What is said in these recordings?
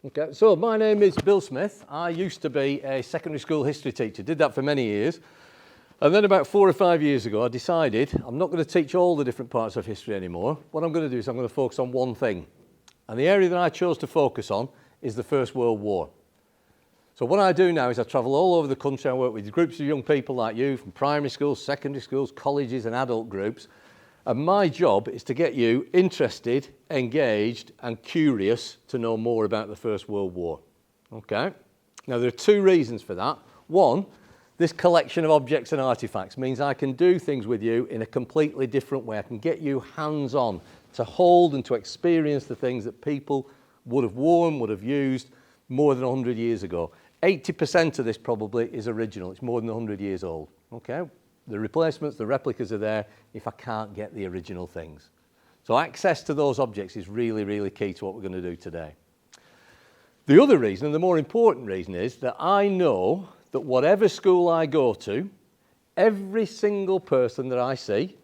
Okay, so my name is Bill Smith. I used to be a secondary school history teacher, did that for many years. And then about 4 or 5 years ago, I decided I'm not going to teach all the different parts of history anymore. What I'm going to do is I'm going to focus on one thing. And the area that I chose to focus on is the First World War. So what I do now is I travel all over the country. I work with groups of young people like you from primary schools, secondary schools, colleges and adult groups. And my job is to get you interested, engaged and curious to know more about the First World War. Okay? Now there are two reasons for that. One, this collection of objects and artifacts means I can do things with you in a completely different way. I can get you hands-on to hold and to experience the things that people would have worn, would have used more than 100 years ago. 80% of this probably is original. It's more than 100 years old. Okay? The replacements, the replicas are there if I can't get the original things. So access to those objects is really, really key to what we're going to do today. The other reason, and the more important reason, is that I know that whatever school I go to, every single person that I see,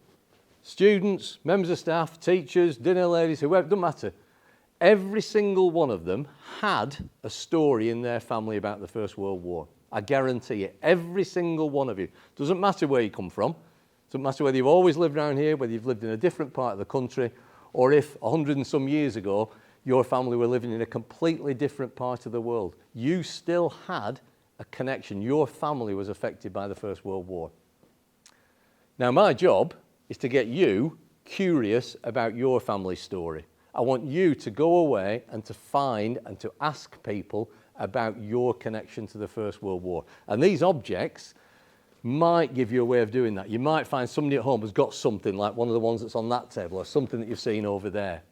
students, members of staff, teachers, dinner ladies, whoever, doesn't matter, every single one of them had a story in their family about the First World War. I guarantee it. Every single one of you. Doesn't matter where you come from. Doesn't matter whether you've always lived around here, whether you've lived in a different part of the country, or if 100 and some years ago, your family were living in a completely different part of the world. You still had a connection. Your family was affected by the First World War. Now, my job is to get you curious about your family story. I want you to go away and to find and to ask people about your connection to the First World War. And these objects might give you a way of doing that. You might find somebody at home who's got something like one of the ones that's on that table or something that you've seen over there.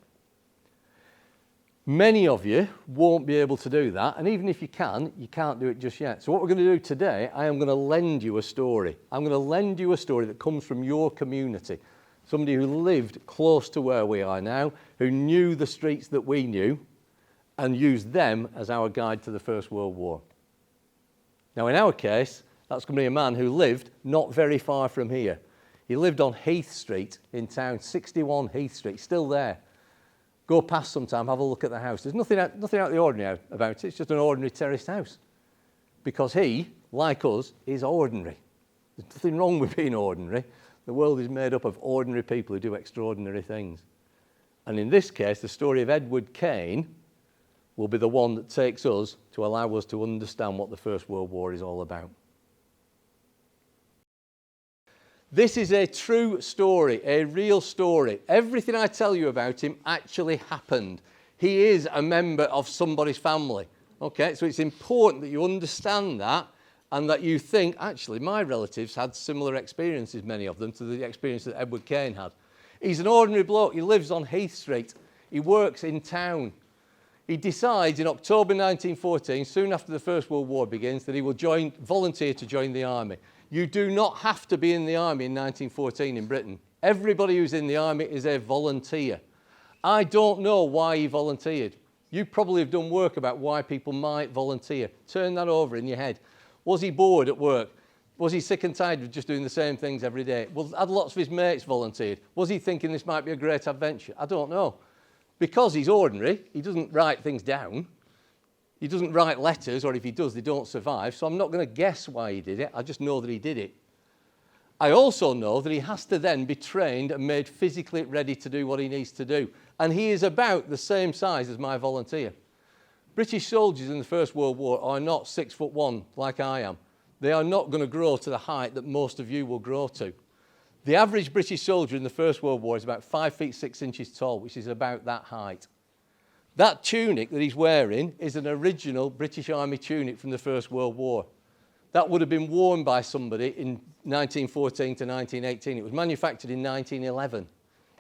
Many of you won't be able to do that, and even if you can, you can't do it just yet. So what we're going to do today, I am going to lend you a story. I'm going to lend you a story that comes from your community. Somebody who lived close to where we are now, who knew the streets that we knew, and used them as our guide to the First World War. Now in our case, that's going to be a man who lived not very far from here. He lived on Heath Street in town, 61 Heath Street, still there. Go past sometime, have a look at the house. There's nothing out of the ordinary about it. It's just an ordinary terraced house. Because he, like us, is ordinary. There's nothing wrong with being ordinary. The world is made up of ordinary people who do extraordinary things. And in this case, the story of Edward Kane will be the one that takes us to allow us to understand what the First World War is all about. This is a true story, a real story. Everything I tell you about him actually happened. He is a member of somebody's family. Okay, so it's important that you understand that and that you think, actually, my relatives had similar experiences, many of them, to the experience that Edward Kane had. He's an ordinary bloke. He lives on Heath Street. He works in town. He decides in October 1914, soon after the First World War begins, that he will volunteer to join the army. You do not have to be in the army in 1914 in Britain. Everybody who's in the army is a volunteer. I don't know why he volunteered. You probably have done work about why people might volunteer. Turn that over in your head. Was he bored at work? Was he sick and tired of just doing the same things every day? Well, had lots of his mates volunteered? Was he thinking this might be a great adventure? I don't know. Because he's ordinary, he doesn't write things down. He doesn't write letters, or if he does, they don't survive. So I'm not going to guess why he did it. I just know that he did it. I also know that he has to then be trained and made physically ready to do what he needs to do. And he is about the same size as my volunteer. British soldiers in the First World War are not 6'1" like I am. They are not going to grow to the height that most of you will grow to. The average British soldier in the First World War is about 5 feet 6 inches tall, which is about that height. That tunic that he's wearing is an original British Army tunic from the First World War. That would have been worn by somebody in 1914 to 1918. It was manufactured in 1911.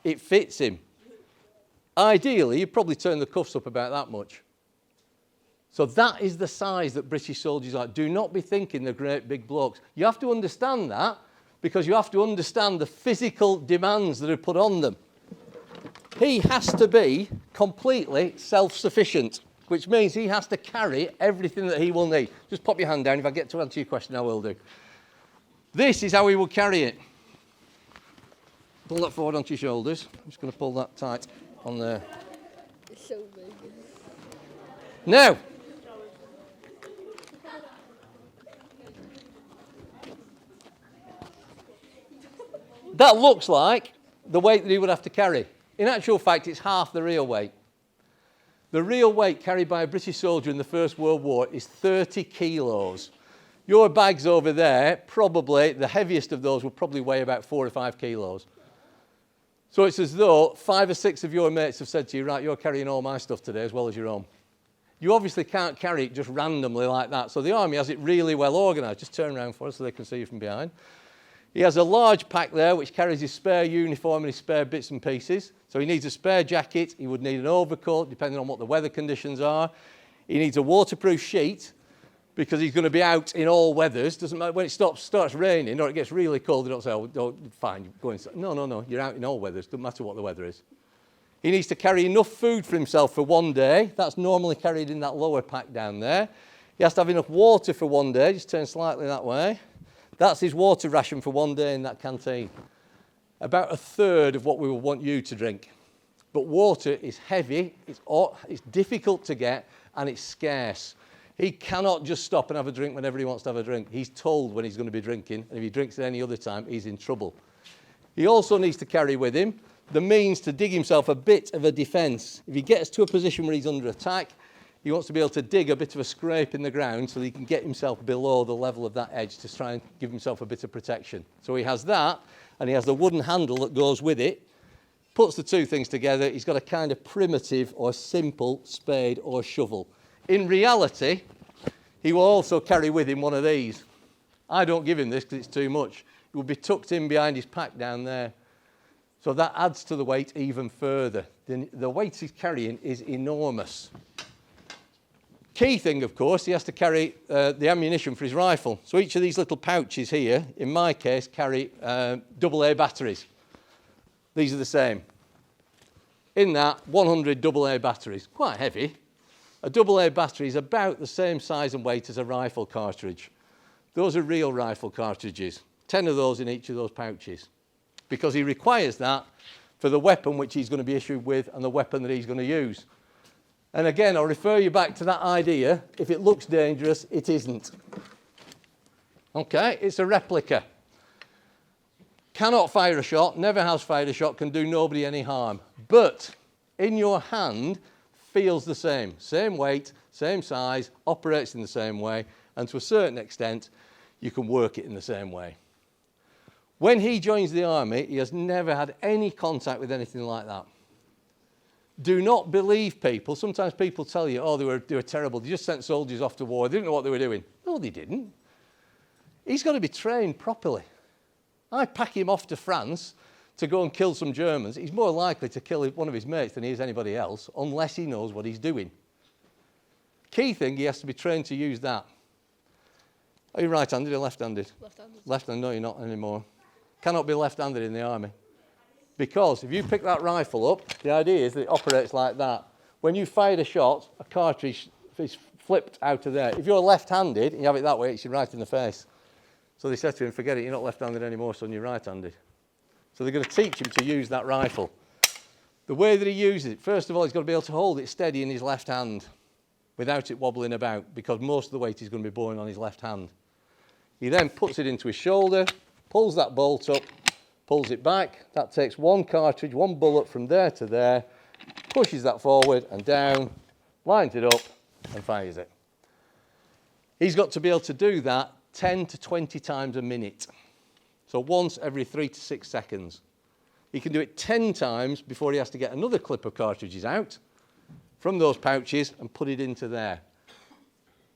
It fits him. Ideally, you'd probably turn the cuffs up about that much. So that is the size that British soldiers are. Do not be thinking they're great big blokes. You have to understand that because you have to understand the physical demands that are put on them. He has to be completely self-sufficient, which means he has to carry everything that he will need. Just pop your hand down. If I get to answer your question, I will do. This is how he will carry it. Pull that forward onto your shoulders. I'm just going to pull that tight on there. It's so big. Now, that looks like the weight that he would have to carry. In actual fact, it's half the real weight. The real weight carried by a British soldier in the First World War is 30 kilos. Your bags over there, probably, the heaviest of those will probably weigh about 4 or 5 kilos. So it's as though 5 or 6 of your mates have said to you, right, you're carrying all my stuff today as well as your own. You obviously can't carry it just randomly like that. So the army has it really well organised. Just turn around for us so they can see you from behind. He has a large pack there which carries his spare uniform and his spare bits and pieces. So he needs a spare jacket. He would need an overcoat depending on what the weather conditions are. He needs a waterproof sheet because he's going to be out in all weathers. Doesn't matter when it starts raining or it gets really cold. They don't say, oh, fine, go inside. No, you're out in all weathers. Doesn't matter what the weather is. He needs to carry enough food for himself for one day. That's normally carried in that lower pack down there. He has to have enough water for one day. Just turn slightly that way. That's his water ration for one day in that canteen. About a third of what we would want you to drink. But water is heavy, it's difficult to get, and it's scarce. He cannot just stop and have a drink whenever he wants to have a drink. He's told when he's going to be drinking, and if he drinks at any other time, he's in trouble. He also needs to carry with him the means to dig himself a bit of a defence. If he gets to a position where he's under attack, he wants to be able to dig a bit of a scrape in the ground so that he can get himself below the level of that edge to try and give himself a bit of protection. So he has that, and he has the wooden handle that goes with it. Puts the two things together. He's got a kind of primitive or simple spade or shovel. In reality, he will also carry with him one of these. I don't give him this because it's too much. It will be tucked in behind his pack down there. So that adds to the weight even further. The weight he's carrying is enormous. Key thing, of course, he has to carry the ammunition for his rifle. So each of these little pouches here, in my case, carry AA batteries. These are the same. In that, 100 AA batteries. Quite heavy. A AA battery is about the same size and weight as a rifle cartridge. Those are real rifle cartridges. 10 of those in each of those pouches. Because he requires that for the weapon which he's going to be issued with and the weapon that he's going to use. And again, I'll refer you back to that idea. If it looks dangerous, it isn't. Okay, it's a replica. Cannot fire a shot, never has fired a shot, can do nobody any harm. But in your hand, feels the same. Same weight, same size, operates in the same way, and to a certain extent, you can work it in the same way. When he joins the army, he has never had any contact with anything like that. Do not believe people. Sometimes people tell you, oh, they were terrible. They just sent soldiers off to war. They didn't know what they were doing. No, they didn't. He's got to be trained properly. I pack him off to France to go and kill some Germans. He's more likely to kill one of his mates than he is anybody else, unless he knows what he's doing. Key thing, he has to be trained to use that. Are you right-handed or left-handed? Left-handed. Left-handed, no, you're not anymore. Cannot be left-handed in the army. Because if you pick that rifle up, the idea is that it operates like that. When you fired a shot, a cartridge is flipped out of there. If you're left-handed and you have it that way, it's you right in the face. So they said to him, forget it, you're not left-handed anymore, son, you're right-handed. So they're going to teach him to use that rifle. The way that he uses it, first of all, he's got to be able to hold it steady in his left hand without it wobbling about, because most of the weight is going to be borne on his left hand. He then puts it into his shoulder, pulls that bolt up, pulls it back. That takes one cartridge, one bullet from there to there, pushes that forward and down, lines it up and fires it. He's got to be able to do that 10 to 20 times a minute. So once every 3 to 6 seconds. He can do it 10 times before he has to get another clip of cartridges out from those pouches and put it into there.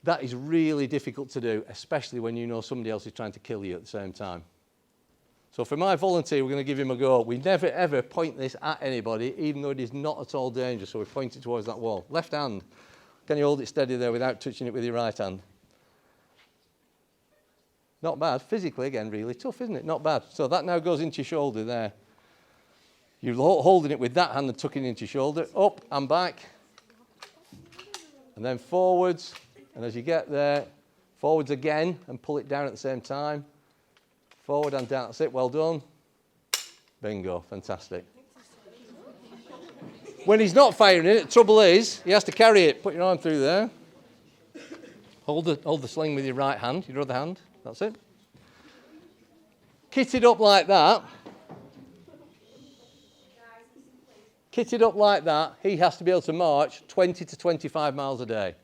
That is really difficult to do, especially when you know somebody else is trying to kill you at the same time. So for my volunteer, we're going to give him a go. We never ever point this at anybody, even though it is not at all dangerous. So we point it towards that wall. Left hand. Can you hold it steady there without touching it with your right hand? Not bad. Physically, again, really tough, isn't it? Not bad. So that now goes into your shoulder there. You're holding it with that hand and tucking it into your shoulder. Up and back. And then forwards. And as you get there, forwards again and pull it down at the same time. Forward and down. That's it. Well done. Bingo. Fantastic. When he's not firing it, the trouble is, he has to carry it. Put your arm through there. Hold the sling with your right hand, your other hand. That's it. Kitted up like that. Kitted up like that, he has to be able to march 20 to 25 miles a day.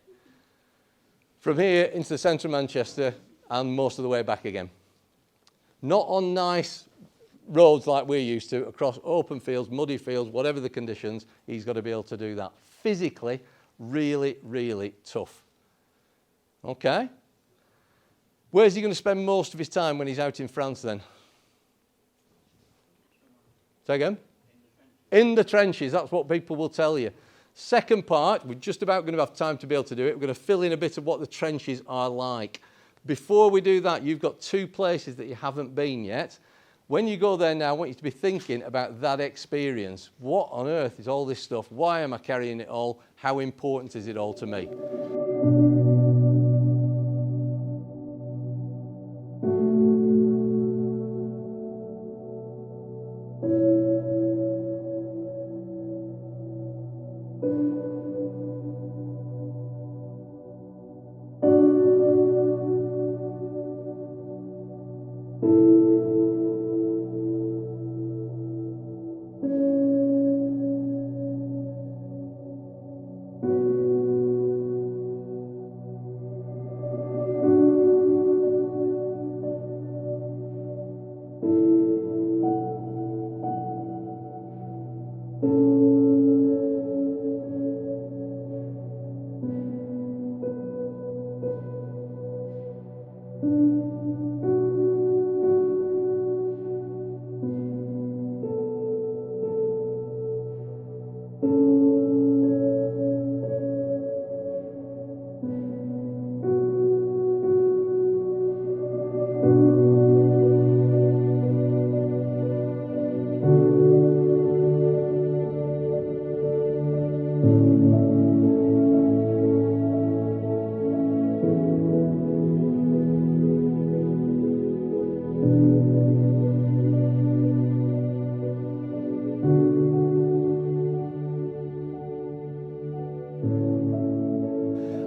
From here into the centre of Manchester and most of the way back again. Not on nice roads like we're used to, across open fields, muddy fields, whatever the conditions, he's got to be able to do that. Physically, really, really tough. Okay? Where's he going to spend most of his time when he's out in France then? Say again? In the trenches, that's what people will tell you. Second part, we're just about going to have time to be able to do it. We're going to fill in a bit of what the trenches are like. Before we do that, you've got 2 places that you haven't been yet. When you go there now, I want you to be thinking about that experience. What on earth is all this stuff? Why am I carrying it all? How important is it all to me?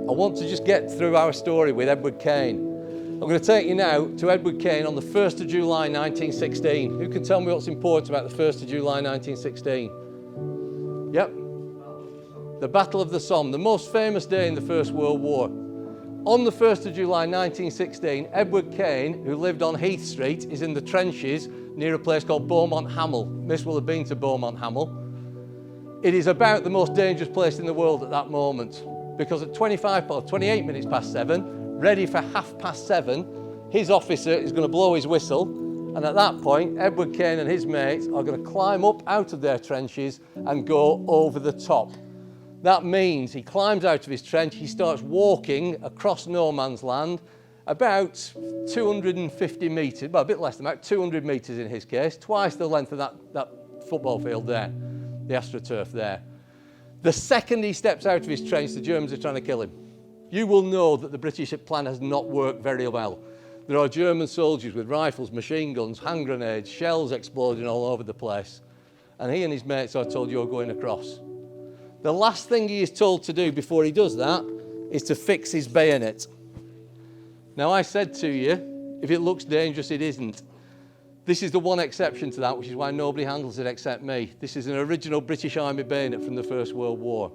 I want to just get through our story with Edward Kane. I'm going to take you now to Edward Kane on the 1st of July 1916. Who can tell me what's important about the 1st of July 1916? Yep. The Battle of the Somme, the most famous day in the First World War. On the 1st of July 1916, Edward Kane, who lived on Heath Street, is in the trenches near a place called Beaumont Hamel. Miss will have been to Beaumont Hamel. It is about the most dangerous place in the world at that moment, because at 28 minutes past 7, ready for 7:30, his officer is going to blow his whistle, and at that point, Edward Kane and his mates are going to climb up out of their trenches and go over the top. That means he climbs out of his trench, he starts walking across no man's land, about 250 metres, well, a bit less than that, 200 metres in his case, twice the length of that football field there, the AstroTurf there. The second he steps out of his trench, the Germans are trying to kill him. You will know that the British plan has not worked very well. There are German soldiers with rifles, machine guns, hand grenades, shells exploding all over the place. And he and his mates are told, you're going across. The last thing he is told to do before he does that is to fix his bayonet. Now, I said to you, if it looks dangerous, it isn't. This is the one exception to that, which is why nobody handles it except me. This is an original British Army bayonet from the First World War.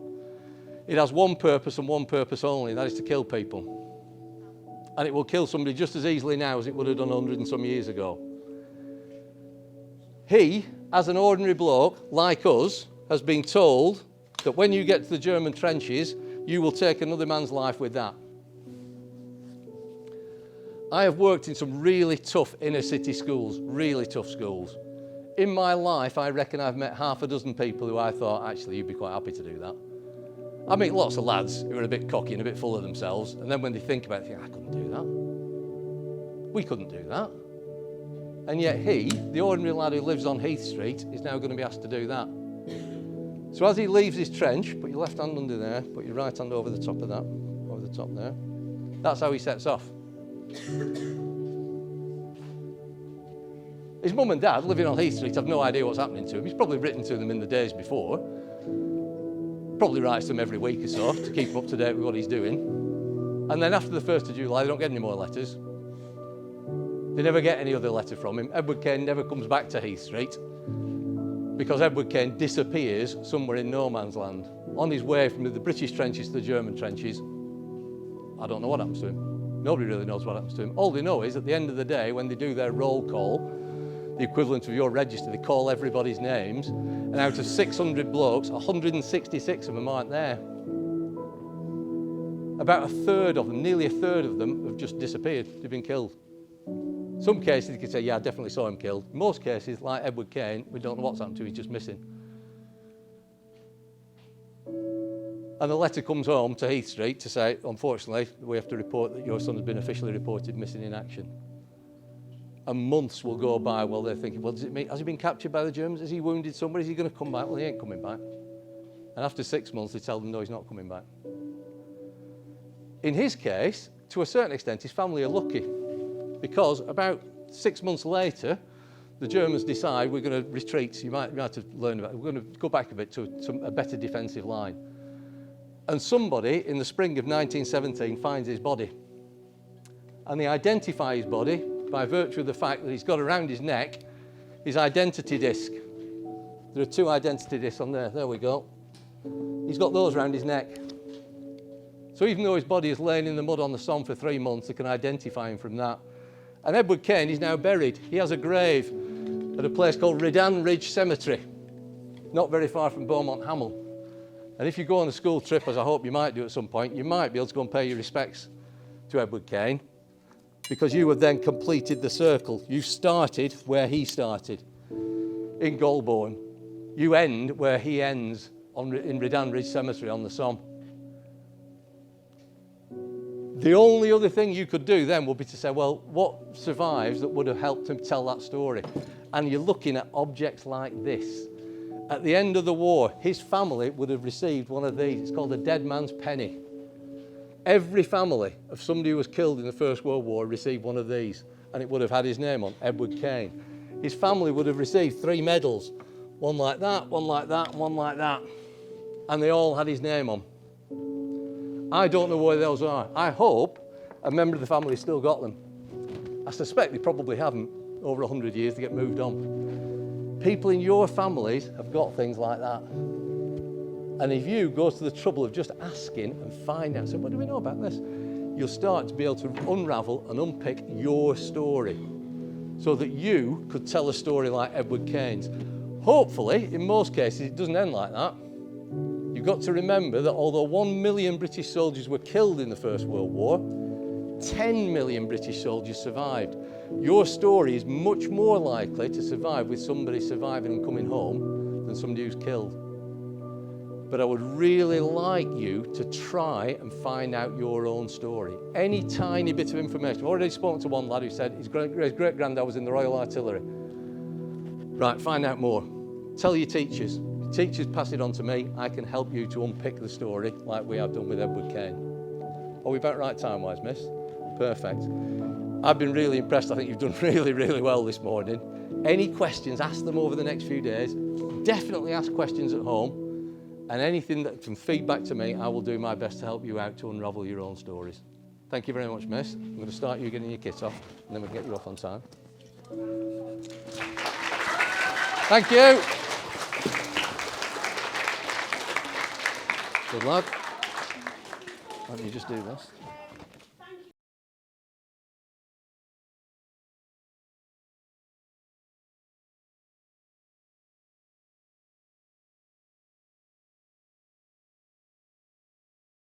It has one purpose and one purpose only, and that is to kill people. And it will kill somebody just as easily now as it would have done 100 and some years ago. He, as an ordinary bloke, like us, has been told that when you get to the German trenches, you will take another man's life with that. I have worked in some really tough inner city schools, really tough schools. In my life, I reckon I've met half a dozen people who I thought, actually, you'd be quite happy to do that. I meet lots of lads who are a bit cocky and a bit full of themselves, and then when they think about it, they think, I couldn't do that. We couldn't do that. And yet he, the ordinary lad who lives on Heath Street, is now going to be asked to do that. So as he leaves his trench, put your left hand under there, put your right hand over the top of that, over the top there. That's how he sets off. His mum and dad, living on Heath Street, have no idea what's happening to him. He's probably written to them in the days before. Probably writes them every week or so to keep up to date with what he's doing. And then after the 1st of July, they don't get any more letters. They never get any other letter from him. Edward Kane never comes back to Heath Street because Edward Kane disappears somewhere in no man's land. On his way from the British trenches to the German trenches, I don't know what happens to him. Nobody really knows what happens to him. All they know is at the end of the day, when they do their roll call, the equivalent of your register, they call everybody's names, and out of 600 blokes, 166 of them aren't there. About a third of them, nearly a third of them, have just disappeared. They've been killed. Some cases you could say, yeah, I definitely saw him killed. In most cases, like Edward Kane, we don't know what's happened to him, he's just missing. And the letter comes home to Heath Street to say, unfortunately, we have to report that your son has been officially reported missing in action. And months will go by while they're thinking, well, does it mean, has he been captured by the Germans? Has he wounded somebody? Is he going to come back? Well, he ain't coming back. And after 6 months, they tell them, no, he's not coming back. In his case, to a certain extent, his family are lucky because about 6 months later, the Germans decide we're going to retreat. You might have to learn about it. We're going to go back a bit to a better defensive line. And somebody in the spring of 1917 finds his body. And they identify his body by virtue of the fact that he's got around his neck his identity disc. There are 2 identity discs on there. There we go. He's got those around his neck. So even though his body is laying in the mud on the Somme for 3 months, they can identify him from that. And Edward Kane is now buried. He has a grave at a place called Redan Ridge Cemetery, not very far from Beaumont Hamel. And if you go on a school trip, as I hope you might do at some point, you might be able to go and pay your respects to Edward Kane, because you have then completed the circle. You started where he started, in Golborne. You end where he ends, in Redan Ridge Cemetery on the Somme. The only other thing you could do then would be to say, well, what survives that would have helped him tell that story? And you're looking at objects like this. At the end of the war, his family would have received one of these. It's called a dead man's penny. Every family of somebody who was killed in the First World War received one of these, and it would have had his name on, Edward Kane. His family would have received 3 medals, one like that, one like that, and one like that, and they all had his name on. I don't know where those are. I hope a member of the family still got them. I suspect they probably haven't. Over 100 years, they get moved on. People in your families have got things like that. And if you go to the trouble of just asking and find out, so what do we know about this? You'll start to be able to unravel and unpick your story so that you could tell a story like Edward Kane's. Hopefully, in most cases, it doesn't end like that. You've got to remember that although 1 million British soldiers were killed in the First World War, 10 million British soldiers survived. Your story is much more likely to survive with somebody surviving and coming home than somebody who's killed. But I would really like you to try and find out your own story. Any tiny bit of information. I've already spoken to one lad who said his great-granddad was in the Royal Artillery. Right, find out more. Tell your teachers. Your teachers pass it on to me. I can help you to unpick the story like we have done with Edward Kane. Are we about right time-wise, miss? Perfect. I've been really impressed. I think you've done really, really well this morning. Any questions, ask them over the next few days. Definitely ask questions at home. And anything that can feed back to me, I will do my best to help you out to unravel your own stories. Thank you very much, miss. I'm going to start you getting your kit off, and then we'll get you off on time. Thank you. Good lad. Let me just do this.